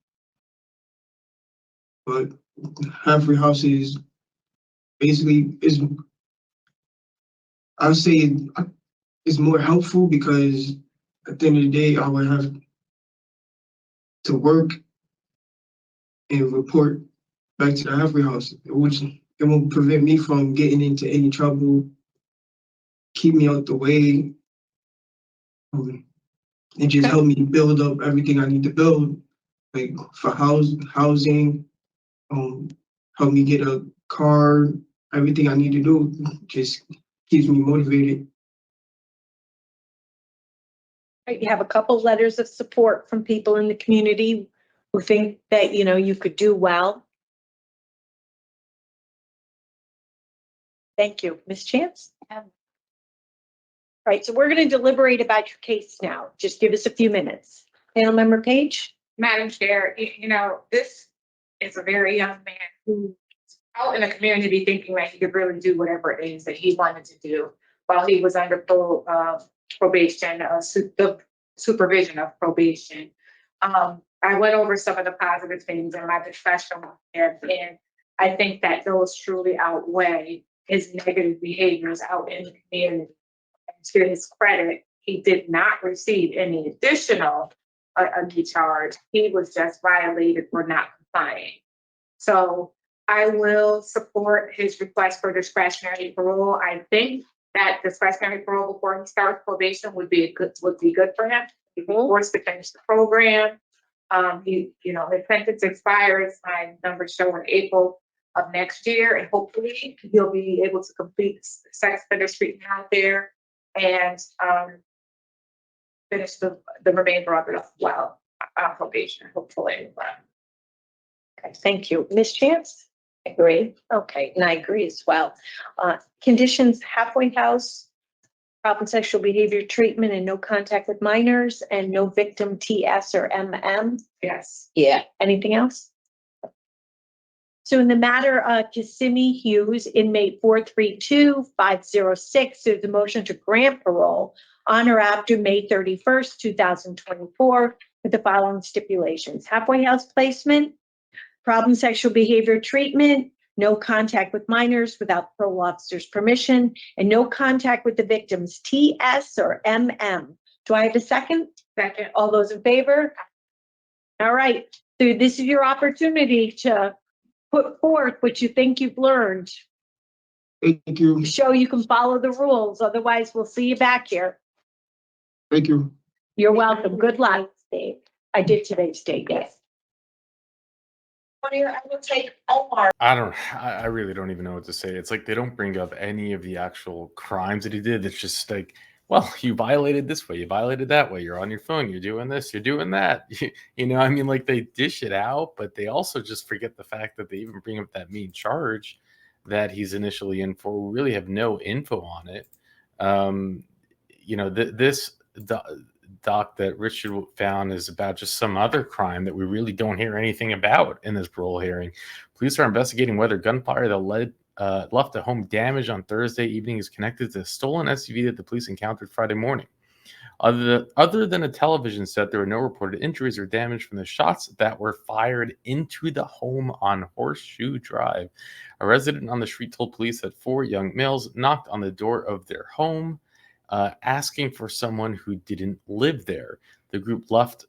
But halfway house is basically I would say it's more helpful because at the end of the day, I would have to work and report back to the halfway house, which it won't prevent me from getting into any trouble, keep me out the way, and just help me build up everything I need to build, like for housing, help me get a car, everything I need to do just keeps me motivated. You have a couple letters of support from people in the community who think that, you could do well. Thank you. Ms. Chance? All right, so we're going to deliberate about your case now. Just give us a few minutes. Panel Member Page? Madam Chair, this is a very young man who's out in the community thinking that he could really do whatever it is that he wanted to do while he was under probation, the supervision of probation. I went over some of the positive things in my discussion with him, and I think that those truly outweigh his negative behaviors out in the community. And to his credit, he did not receive any additional charge. He was just violated for not complying. So I will support his request for discretionary parole. I think that discretionary parole before he starts probation would be good for him. He'd be forced to finish the program. His sentence expires, my numbers show, in April of next year, and hopefully he'll be able to complete sex offender treatment out there and finish the remainder of it well on probation, hopefully. Okay, thank you. Ms. Chance? Agree. Okay, and I agree as well. Conditions, halfway house, problem sexual behavior treatment and no contact with minors, and no victim TS or MM. Yes. Yeah. Anything else? So in the matter of Kissimmee Hughes, inmate 432506, there's a motion to grant parole on or after May 31st, 2024, with the following stipulations: halfway house placement, problem sexual behavior treatment, no contact with minors without parole officer's permission, and no contact with the victims, TS or MM. Do I have a second? Second. All those in favor? All right, so this is your opportunity to put forth what you think you've learned. Thank you. Show you can follow the rules, otherwise we'll see you back here. Thank you. You're welcome. Good luck. I did today's date, yes. I will take Omar. I really don't even know what to say. It's like they don't bring up any of the actual crimes that he did. It's just like, well, you violated this way, you violated that way, you're on your phone, you're doing this, you're doing that. I mean, like, they dish it out, but they also just forget the fact that they even bring up that main charge that he's initially in for. We really have no info on it. This doc that Richard found is about just some other crime that we really don't hear anything about in this parole hearing. Police are investigating whether gunfire that left a home damaged on Thursday evening is connected to a stolen SUV that the police encountered Friday morning. Other than a television set, there were no reported injuries or damage from the shots that were fired into the home on Horseshoe Drive. A resident on the street told police that 4 young males knocked on the door of their home, asking for someone who didn't live there. The group left,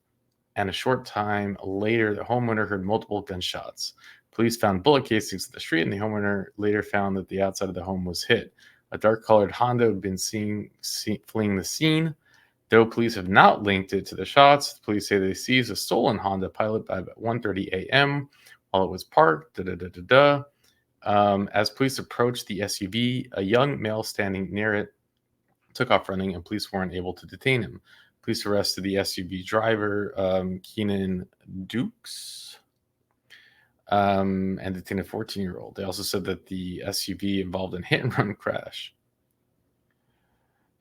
and a short time later, the homeowner heard multiple gunshots. Police found bullet casings at the street, and the homeowner later found that the outside of the home was hit. A dark-colored Honda had been seen fleeing the scene. Though police have not linked it to the shots, the police say they seized a stolen Honda Pilot by about 1:30 a.m. while it was parked. As police approached the SUV, a young male standing near it took off running, and police weren't able to detain him. Police arrested the SUV driver, Kimion H DOC, and detained a 14-year-old. They also said that the SUV involved in hit-and-run crash.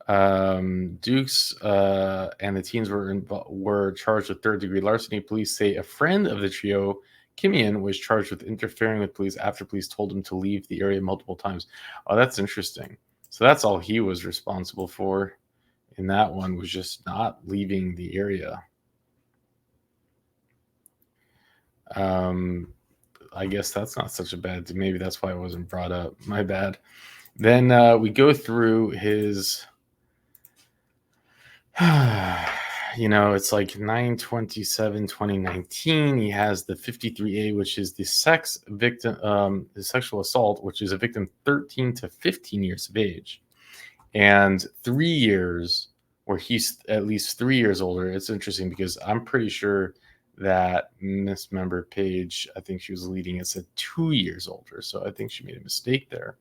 Dukes and the teens were charged with third-degree larceny. Police say a friend of the trio, Kimion, was charged with interfering with police after police told him to leave the area multiple times. Oh, that's interesting. So that's all he was responsible for in that one, was just not leaving the area. I guess that's not such a bad deal. Maybe that's why it wasn't brought up. My bad. Then we go through his, it's like 9/27/2019. He has the 53A, which is the sex victim, the sexual assault, which is a victim 13 to 15 years of age, and 3 years where he's at least 3 years older. It's interesting because I'm pretty sure that Miss Member Page, I think she was leading, it said 2 years older. So I think she made a mistake there.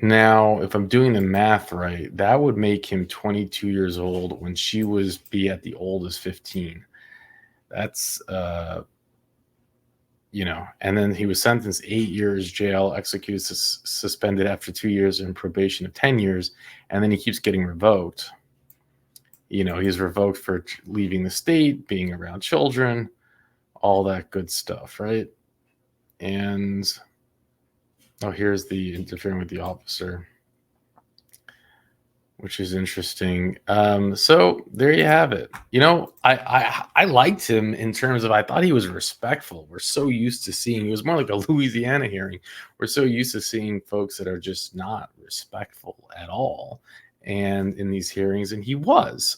Now, if I'm doing the math right, that would make him 22 years old when she was be at the oldest 15. That's and then he was sentenced 8 years jail, executed, suspended after 2 years, and probation of 10 years, and then he keeps getting revoked. He's revoked for leaving the state, being around children, all that good stuff, right? And here's the interfering with the officer, which is interesting. So there you have it. I liked him in terms of, I thought he was respectful. We're so used to seeing, it was more like a Louisiana hearing. We're so used to seeing folks that are just not respectful at all. And in these hearings, and he was,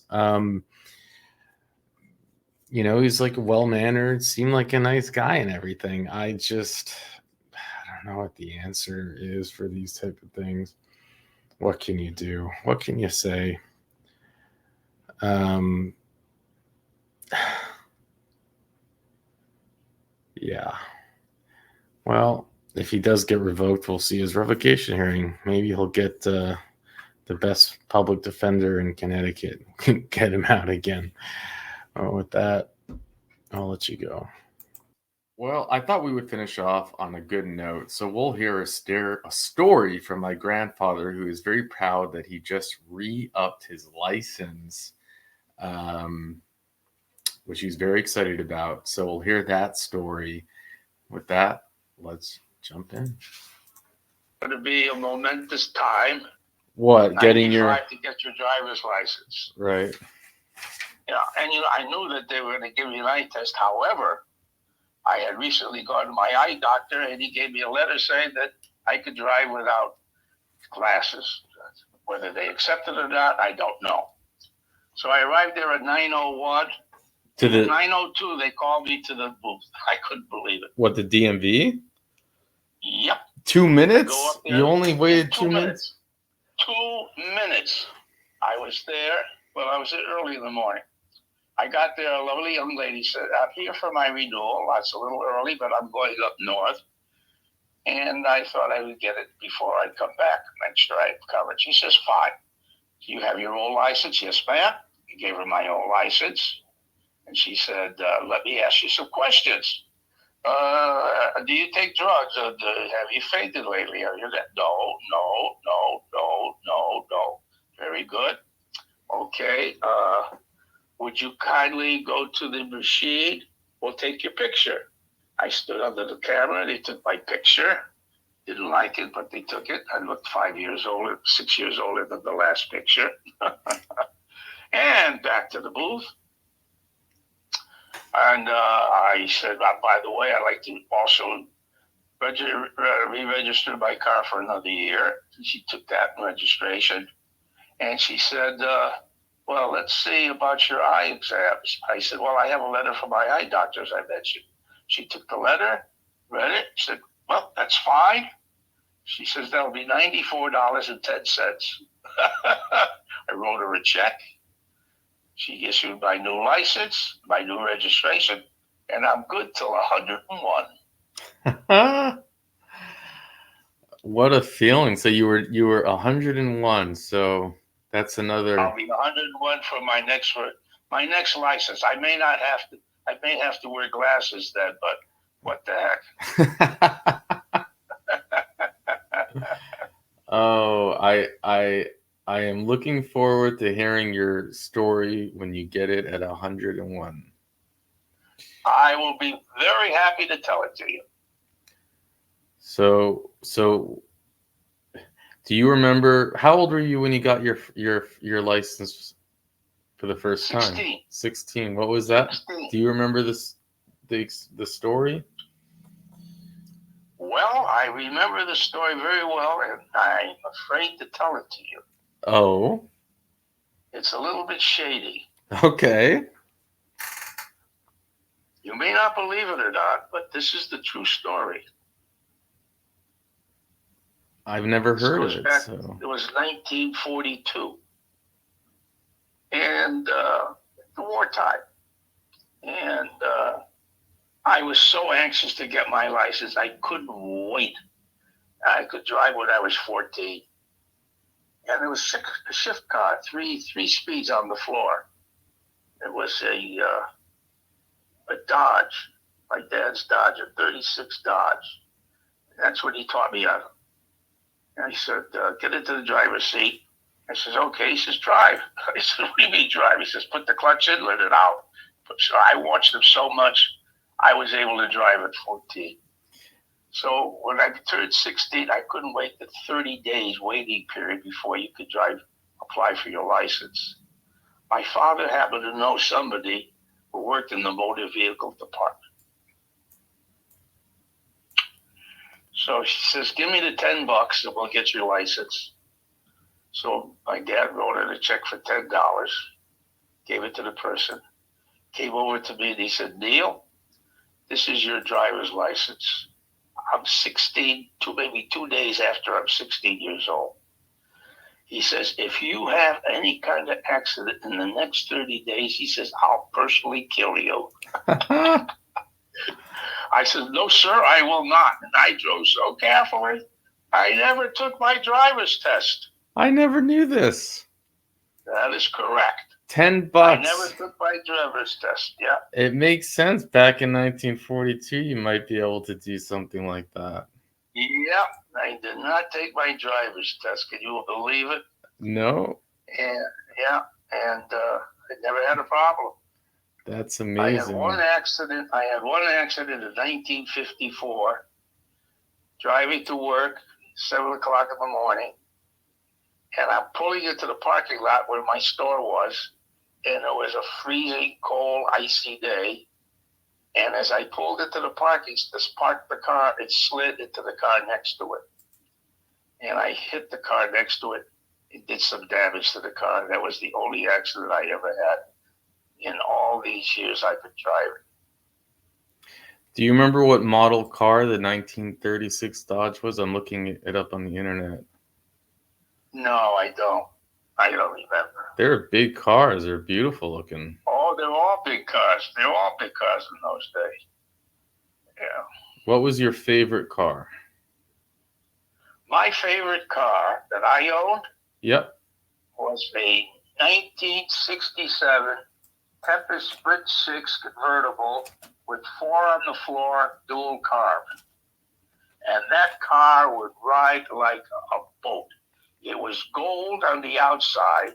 he's like well-mannered, seemed like a nice guy and everything. I don't know what the answer is for these type of things. What can you do? What can you say? Yeah. Well, if he does get revoked, we'll see his revocation hearing. Maybe he'll get the best public defender in Connecticut. Get him out again. With that, I'll let you go. Well, I thought we would finish off on a good note. So we'll hear a story from my grandfather, who is very proud that he just re-upped his license, which he's very excited about. So we'll hear that story. With that, let's jump in. Going to be a momentous time. What? Getting your... to get your driver's license. Right. Yeah, and I knew that they were going to give me an eye test. However, I had recently gone to my eye doctor, and he gave me a letter saying that I could drive without glasses. Whether they accept it or not, I don't know. So I arrived there at 9:01. To the 9:02, they called me to the booth. I couldn't believe it. What, the DMV? Yep. 2 minutes? You only waited 2 minutes? 2 minutes. I was there. Well, I was there early in the morning. I got there, a lovely young lady said, I'm here for my renewal. That's a little early, but I'm going up north. And I thought I would get it before I come back, make sure I have coverage. She says, fine. Do you have your old license? Yes, ma'am. I gave her my old license. And she said, let me ask you some questions. Do you take drugs? Have you fainted lately? Are you that? No. Very good. Okay. Would you kindly go to the machine? We'll take your picture. I stood under the camera. They took my picture. Didn't like it, but they took it. I looked 5 years older, 6 years older than the last picture. And back to the booth. And I said, by the way, I'd like to also re-register my car for another year. She took that registration. And she said, well, let's see about your eye exams. I said, well, I have a letter from my eye doctor, as I mentioned. She took the letter, read it, said, well, that's fine. She says, that'll be $94.10. I wrote her a check. She issued my new license, my new registration, and I'm good till 101. What a feeling. So you were 101. So that's another. I'll be 101 for my next license. I may have to wear glasses then, but what the heck? Oh, I am looking forward to hearing your story when you get it at 101. I will be very happy to tell it to you. So do you remember, how old were you when you got your license for the first time? 16. 16. What was that? 16. Do you remember the story? Well, I remember the story very well, and I'm afraid to tell it to you. Oh. It's a little bit shady. Okay. You may not believe it or not, but this is the true story. I've never heard of it. So. It was 1942. And the wartime. And I was so anxious to get my license, I couldn't wait. I could drive when I was 14. And there was a shift car, three speeds on the floor. It was a Dodge, my dad's Dodge, a 36 Dodge. That's what he taught me on. And he said, get into the driver's seat. I says, okay. He says, drive. I said, what do you mean drive? He says, put the clutch in, let it out. So I watched him so much, I was able to drive at 14. So when I turned 16, I couldn't wait the 30 days waiting period before you could apply for your license. My father happened to know somebody who worked in the motor vehicle department. So she says, give me the $10 and we'll get your license. So my dad wrote out a check for $10, gave it to the person, came over to me and he said, Neil, this is your driver's license. I'm 16, maybe 2 days after I'm 16 years old. He says, if you have any kind of accident in the next 30 days, he says, I'll personally kill you. I said, no, sir, I will not. And I drove so carefully. I never took my driver's test. I never knew this. That is correct. $10. I never took my driver's test. Yeah. It makes sense. Back in 1942, you might be able to do something like that. Yep. I did not take my driver's test. Can you believe it? No. And I never had a problem. That's I amazing. had one accident in 1954, driving to work, 7 o'clock in the morning. And I'm pulling into the parking lot where my store was. And it was a freezing, cold, icy day. And as I pulled into the parked the car, it slid into the car next to it. And I hit the car next to it. It did some damage to the car. And that was the only accident I ever had in all these years I've been driving. Do you remember what model car the 1936 Dodge was? I'm looking it up on the internet. No, I don't. I don't remember. They're big cars. They're beautiful looking. Oh, they're all big cars. They're all big cars in those days. Yeah. What was your favorite car? My favorite car that I owned Yep. was a 1967 Tempest Split 6 convertible with 4 on the floor, dual carb. And that car would ride like a boat. It was gold on the outside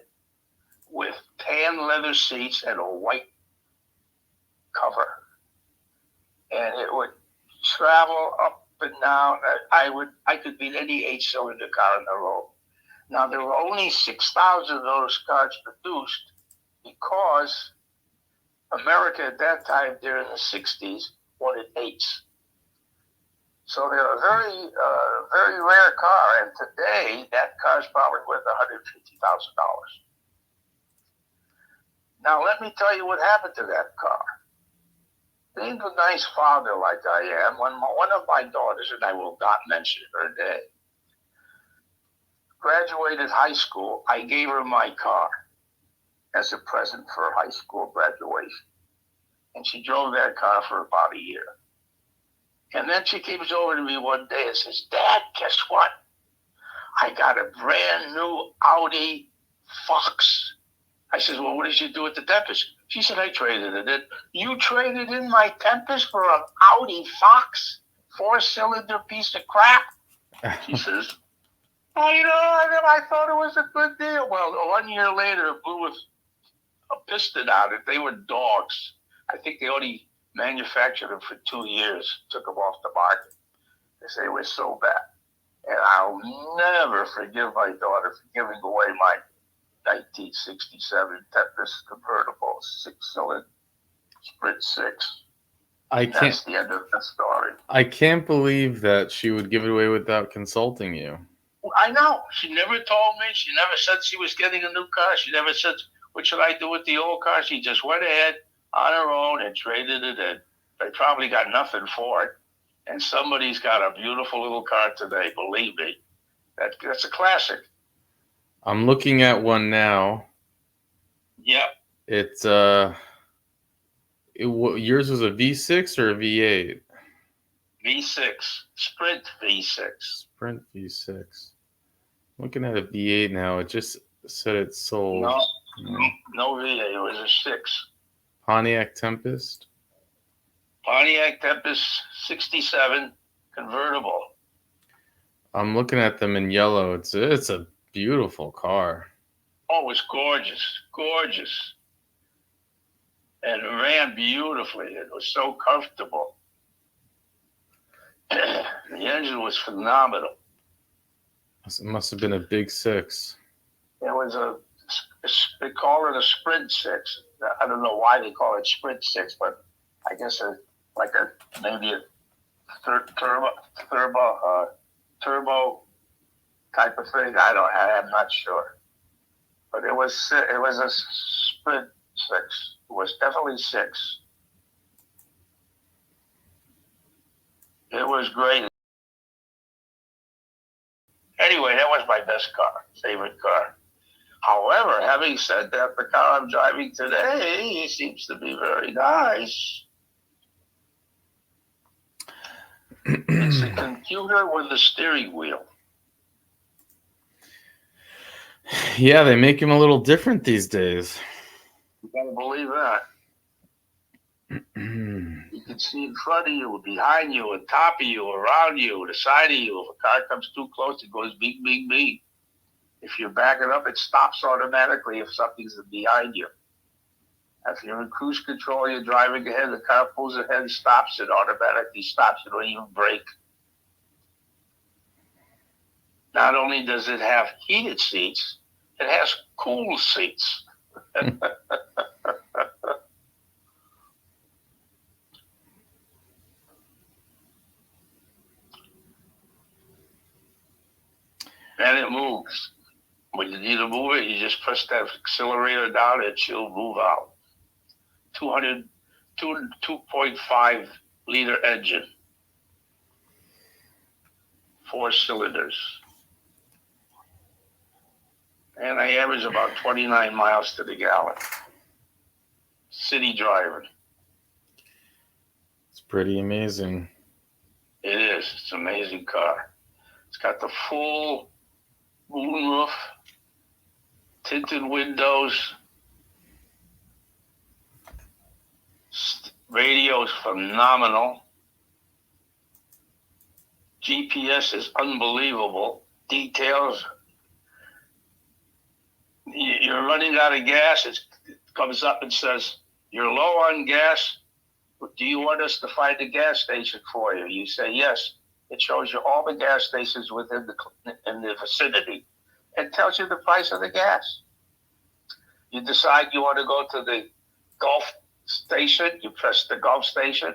with tan leather seats and a white cover. And it would travel up and down. I could beat any 8-cylinder car on the road. Now, there were only 6,000 of those cars produced because America at that time, during the 60s, wanted 8s. So they're a very rare car, and today that car is probably worth $150,000. Now let me tell you what happened to that car. Being a nice father like I am, when one of my daughters, and I will not mention her name, graduated high school, I gave her my car as a present for her high school graduation, and she drove that car for about a year. And then she comes over to me one day and says, Dad, guess what? I got a brand new Audi Fox. I said, well, what did you do with the Tempest? She said, I traded it in. You traded in my Tempest for an Audi Fox? 4-cylinder piece of crap? She says, I thought it was a good deal. Well, 1 year later, it blew a piston out it. They were dogs. I think they only manufactured them for 2 years, took them off the market. They were so bad. And I'll never forgive my daughter for giving away my 1967 Tempest convertible 6-cylinder Split 6. That's the end of the story. I can't believe that she would give it away without consulting you. I know. She never told me. She never said she was getting a new car. She never said, what should I do with the old car? She just went ahead on her own and traded it in. They probably got nothing for it. And somebody's got a beautiful little car today, believe me. That's a classic. I'm looking at one now. Yep. It's yours was a V6 or a V8? V6, Sprint V6. Sprint V6. Looking at a V8 now. It just said it sold. No V8. It was a 6. Pontiac Tempest. Pontiac Tempest 67 convertible. I'm looking at them in yellow. It's a beautiful car. Oh, it was gorgeous, gorgeous. And it ran beautifully. It was so comfortable. The engine was phenomenal. It must have been a big 6. It was they call it a Sprint 6. I don't know why they call it Sprint 6, but I guess maybe a turbo type of thing. I'm not sure. But it was a Sprint 6. It was definitely 6. It was great. Anyway, that was my best car, favorite car. However, having said that, the car I'm driving today seems to be very nice. It's a computer with a steering wheel. Yeah, they make him a little different these days. You gotta believe that. You can see in front of you, behind you, on top of you, around you, the side of you. If a car comes too close, it goes beep, beep, beep. If you're backing up, it stops automatically if something's behind you. If you're in cruise control, you're driving ahead, the car pulls ahead and stops, it automatically stops. You don't even brake. Not only does it have heated seats, it has cool seats. And it moves. When you need to move it, you just press that accelerator down and she'll move out. 2.5 liter engine. 4 cylinders. And I average about 29 miles to the gallon. City driving. It's pretty amazing. It is. It's an amazing car. It's got the full moonroof, tinted windows. Radio is phenomenal. GPS is unbelievable. Details. You're running out of gas. It comes up and says, you're low on gas. Do you want us to find a gas station for you? You say yes. It shows you all the gas stations within the vicinity and tells you the price of the gas. You decide you want to go to the Gulf station, you press the Gulf station,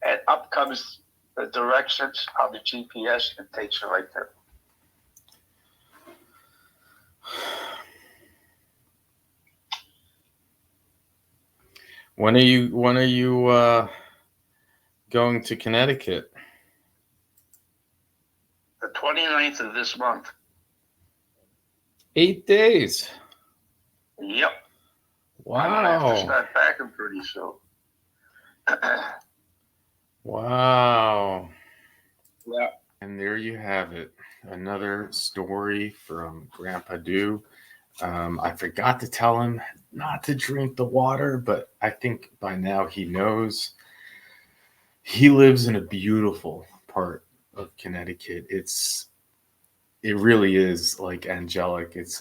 and up comes the directions on the GPS and takes you right there. When are you going to Connecticut? The 29th of this month. 8 days. Yep. Wow. I'm gonna have to start packing pretty soon. Wow. Yeah. And there you have it. Another story from Grandpa Do. I forgot to tell him not to drink the water, but I think by now he knows. He lives in a beautiful part of Connecticut. It really is like angelic. It's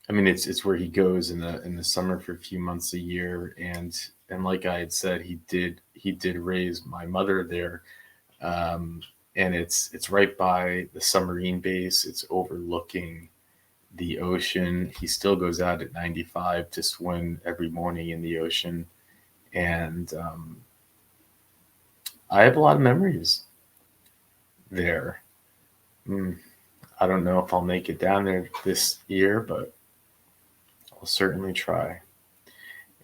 it's where he goes in the summer for a few months a year, and like I had said, he did raise my mother there, and it's right by the submarine base. It's overlooking the ocean. He still goes out at 95 to swim every morning in the ocean, and I have a lot of memories there. I don't know if I'll make it down there this year, but I'll certainly try.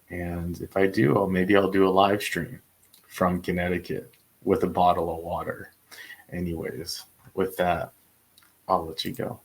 And if I do, maybe I'll do a live stream from Connecticut with a bottle of water. Anyways, with that, I'll let you go.